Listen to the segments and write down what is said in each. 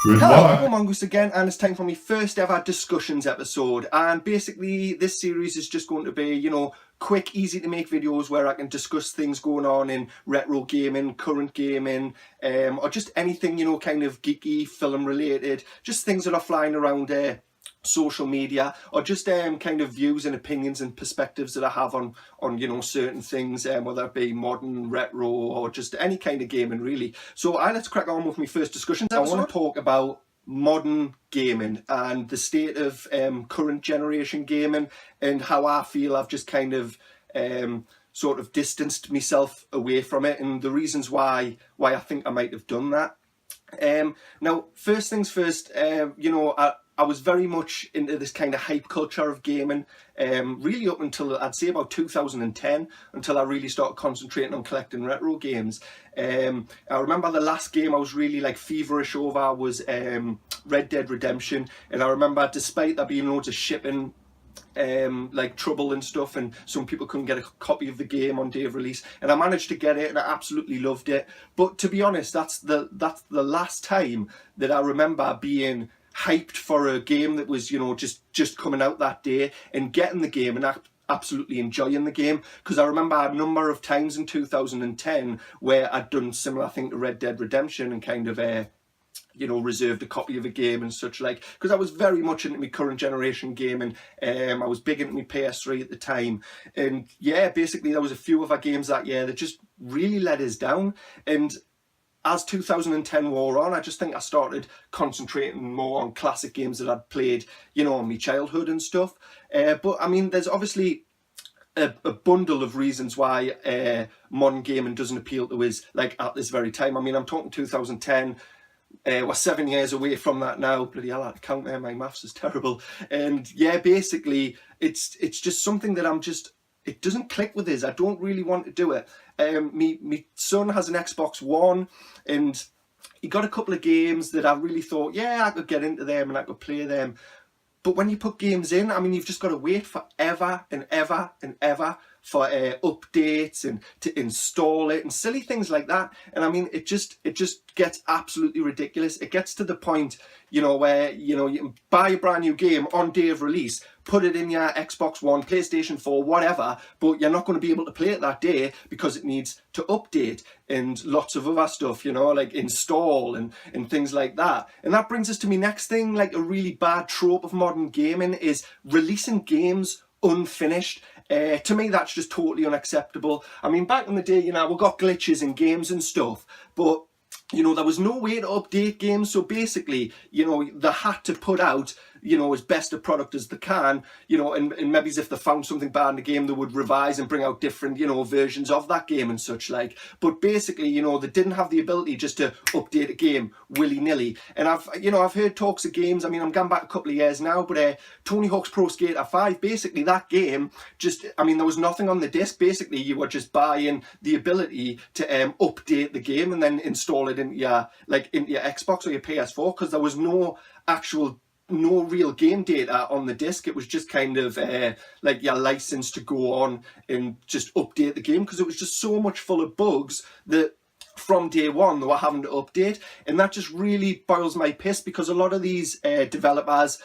Hello, I'm Mongoose again, and it's time for my first ever discussions episode. And basically, this series is just going to be, quick, easy to make videos where I can discuss things going on in retro gaming, current gaming, or just anything, kind of geeky, film related, just things that are flying around social media, or just kind of views and opinions and perspectives that I have on certain things, whether it be modern, retro, or just any kind of gaming really. So let's crack on with my first discussion. I want to talk about modern gaming and the state of current generation gaming, and how I feel I've just kind of sort of distanced myself away from it, and the reasons why I think I might have done that. Now, first things first, I was very much into this kind of hype culture of gaming, really up until I'd say about 2010, until I really started concentrating on collecting retro games. I remember the last game I was really like feverish over was Red Dead Redemption, and I remember despite there being loads of shipping like trouble and stuff, and some people couldn't get a copy of the game on day of release, and I managed to get it and I absolutely loved it. But to be honest, that's the last time that I remember being hyped for a game that was just coming out that day and getting the game and absolutely enjoying the game. Because I remember a number of times in 2010 where I'd done similar thing to Red Dead Redemption and kind of reserved a copy of a game and such, like, because I was very much into my current generation gaming. I was big into my PS3 at the time, and yeah, basically there was a few of our games that year that just really let us down. And as 2010 wore on, I just think I started concentrating more on classic games that I'd played, in my childhood and stuff. But I mean, there's obviously a bundle of reasons why modern gaming doesn't appeal to us, like, at this very time. I mean, I'm talking 2010. We're 7 years away from that now. Bloody hell, I had to count there. My maths is terrible. And yeah, basically, it's just something that it doesn't click with us. I don't really want to do it. Me son has an Xbox One, and he got a couple of games that I really thought, yeah, I could get into them and I could play them. But when you put games in, I mean, you've just got to wait forever and ever and ever for updates and to install it and silly things like that. And I mean, it just gets absolutely ridiculous. It gets to the point, where, you can buy a brand new game on day of release, put it in your Xbox One, PlayStation 4, whatever, but you're not going to be able to play it that day because it needs to update and lots of other stuff, like install and things like that. And that brings us to my next thing, like a really bad trope of modern gaming is releasing games unfinished. To me, that's just totally unacceptable. I mean, back in the day, we got glitches in games and stuff, but there was no way to update games, so basically, they had to put out, as best a product as they can, and maybe as if they found something bad in the game, they would revise and bring out different, versions of that game and such like. But basically, they didn't have the ability just to update a game willy-nilly. And I've heard talks of games, I mean, I'm going back a couple of years now, but Tony Hawk's Pro Skater 5, basically that game there was nothing on the disc. Basically, you were just buying the ability to update the game and then install it into your Xbox or your PS4, because there was no real game data on the disc. It was just kind of like your license to go on and just update the game, because it was just so much full of bugs that from day one they were having to update. And that just really boils my piss, because a lot of these developers,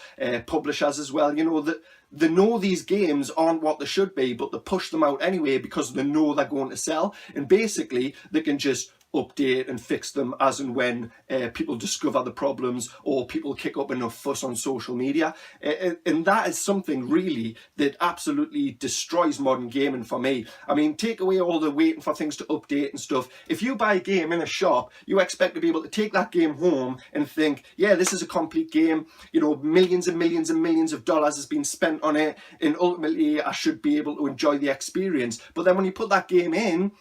publishers as well, that they know these games aren't what they should be, but they push them out anyway because they know they're going to sell, and basically they can just update and fix them as and when people discover the problems or people kick up enough fuss on social media. And that is something really that absolutely destroys modern gaming for me. I mean, take away all the waiting for things to update and stuff. If you buy a game in a shop, you expect to be able to take that game home and think, yeah, this is a complete game, millions and millions and millions of dollars has been spent on it, and ultimately I should be able to enjoy the experience. But then when you put that game in,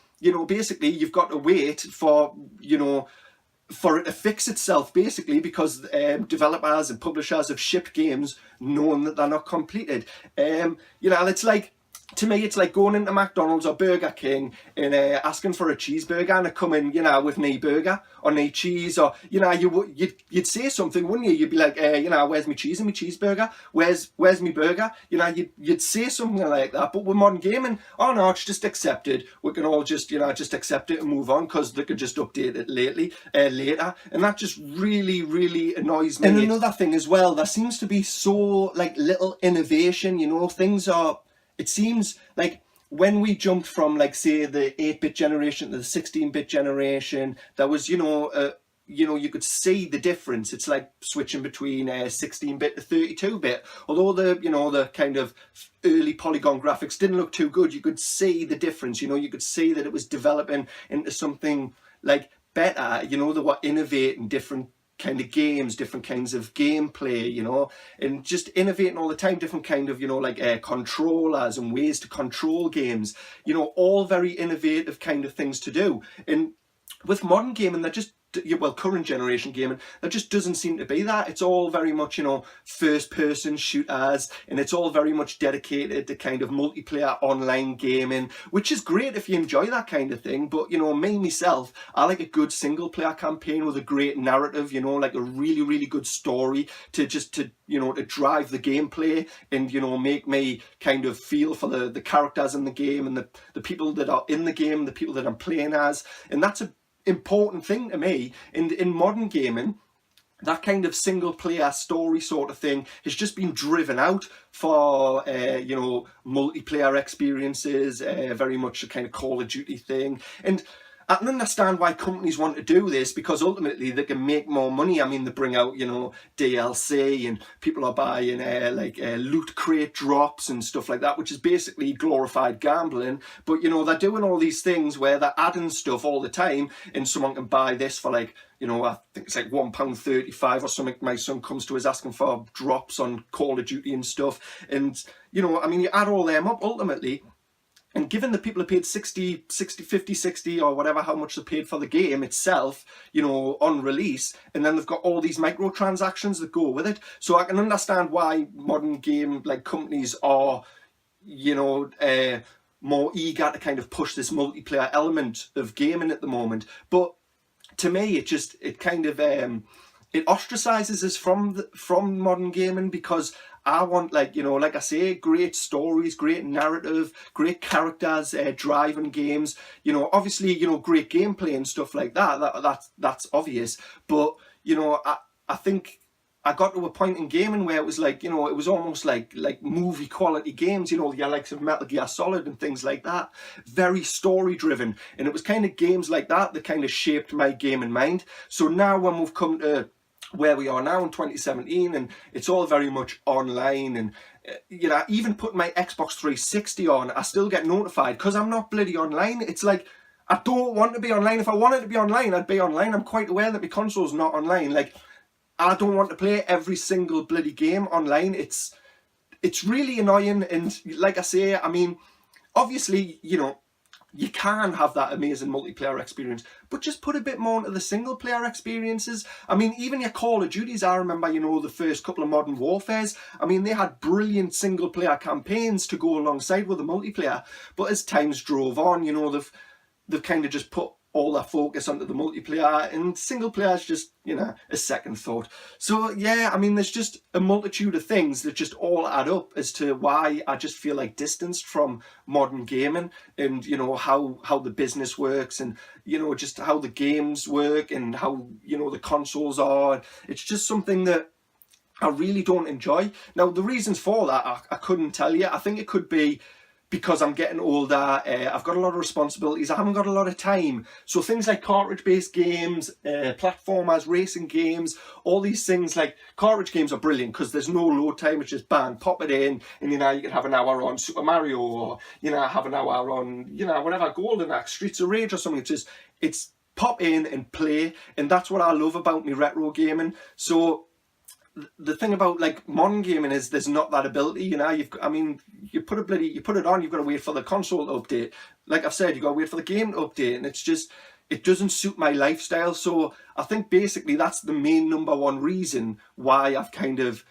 basically you've got to wait for it to fix itself, basically, because developers and publishers have shipped games knowing that they're not completed. It's like, to me, it's like going into McDonald's or Burger King and asking for a cheeseburger, and it come in, with no burger or no cheese, or you'd say something, wouldn't you? You'd be like, where's my cheese and my cheeseburger? Where's my burger? You'd say something like that. But with modern gaming, oh no, it's just accepted. We can all just just accept it and move on because they could just update it later, and that just really, really annoys me. And another thing as well, there seems to be so like little innovation. Things are. It seems like when we jumped from, like, say, the 8-bit generation to the 16-bit generation, there was, you could see the difference. It's like switching between 16-bit to 32-bit. Although the kind of early polygon graphics didn't look too good, you could see the difference. You could see that it was developing into something like better. They were innovating different kind of games, different kinds of gameplay, and just innovating all the time, different kind of, controllers and ways to control games, all very innovative kind of things to do. And with modern gaming, current generation gaming, there just doesn't seem to be that. It's all very much, first person shooters, and it's all very much dedicated to kind of multiplayer online gaming, which is great if you enjoy that kind of thing. But, me, myself, I like a good single player campaign with a great narrative, like a really, really good story to drive the gameplay and, make me kind of feel for the characters in the game and the people that are in the game, the people that I'm playing as. And that's a important thing to me. In modern gaming, that kind of single player story sort of thing has just been driven out for multiplayer experiences, very much a kind of Call of Duty thing. And I can understand why companies want to do this, because ultimately they can make more money. I mean, they bring out, DLC, and people are buying loot crate drops and stuff like that, which is basically glorified gambling. But, they're doing all these things where they're adding stuff all the time, and someone can buy this for I think it's like £1.35 or something. My son comes to us asking for drops on Call of Duty and stuff. And, you add all them up ultimately. And given that people have paid 60, 50, 60 or whatever, how much they paid for the game itself, on release, and then they've got all these microtransactions that go with it. So I can understand why modern game companies are, more eager to kind of push this multiplayer element of gaming at the moment. But to me, it kind of it ostracizes us from modern gaming, because I want, like I say, great stories, great narrative, great characters, driving games. Obviously, great gameplay and stuff like that. That's obvious. But I think I got to a point in gaming where it was like, it was almost like movie quality games. The likes of Metal Gear Solid and things like that. Very story driven, and it was kind of games like that kind of shaped my gaming mind. So now when we've come to where we are now in 2017, and it's all very much online, and even putting my Xbox 360 on, I still get notified because I'm not bloody online. It's like, I don't want to be online. If I wanted to be online, I'd be online. I'm quite aware that my console's not online. Like, I don't want to play every single bloody game online. It's really annoying. And like I say, obviously, you can have that amazing multiplayer experience, but just put a bit more into the single player experiences. Even your Call of Duties, I remember, the first couple of Modern Warfares, they had brilliant single player campaigns to go alongside with the multiplayer. But as times drove on, they've kind of just put all their focus onto the multiplayer, and single player is just, a second thought. So yeah, there's just a multitude of things that just all add up as to why I just feel like distanced from modern gaming, and how the business works, and just how the games work, and how the consoles are. It's just something that I really don't enjoy. Now, the reasons for that, I couldn't tell you. I think it could be because I'm getting older, I've got a lot of responsibilities, I haven't got a lot of time. So things like cartridge-based games, platformers, racing games, all these things, like cartridge games are brilliant because there's no load time. It's just bang, pop it in, and you can have an hour on Super Mario, or have an hour on whatever, Golden Axe, Streets of Rage or something. It's pop in and play, and that's what I love about me retro gaming. So the thing about like modern gaming is there's not that ability. You put it on, you've got to wait for the console to update. Like I've said, you've got to wait for the game to update, and it doesn't suit my lifestyle. So I think basically that's the main number one reason why I've kind of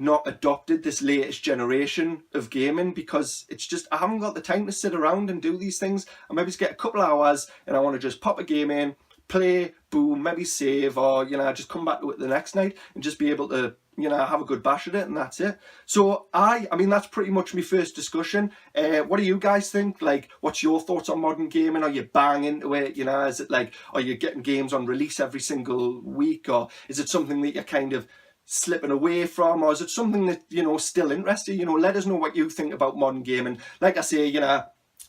not adopted this latest generation of gaming, because it's just, I haven't got the time to sit around and do these things. I maybe just get a couple of hours and I want to just pop a game in, play, boom, maybe save, or, you know, just come back to it the next night and just be able to, you know, have a good bash at it, and that's it. So I mean, that's pretty much my first discussion. What do you guys think? Like, what's your thoughts on modern gaming? Are you bang into it? You know, is it like, are you getting games on release every single week, or is it something that you're kind of slipping away from, or is it something that, you know, still interests you? You know, let us know what you think about modern gaming. Like I say, you know,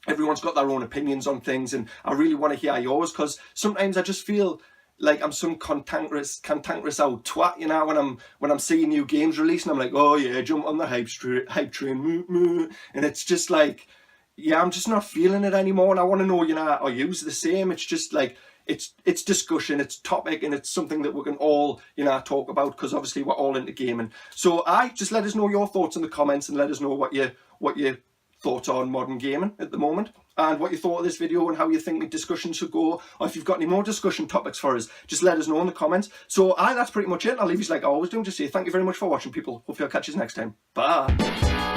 everyone's got their own opinions on things, and I really want to hear yours, because sometimes I just feel like I'm some cantankerous old twat, you know, when I'm seeing new games released, and I'm like, oh yeah, jump on the hype train, and it's just like, yeah, I'm just not feeling it anymore. And I want to know, you know, are you the same? It's just like, it's discussion, it's topic, and it's something that we can all, you know, talk about, because obviously we're all into gaming. So just let us know your thoughts in the comments, and let us know what your thoughts are on modern gaming at the moment, and what you thought of this video, and how you think the discussion should go, or if you've got any more discussion topics for us, just let us know in the comments. So that's pretty much it. I'll leave you like I always do, just say thank you very much for watching, people. Hopefully I'll catch you next time. Bye.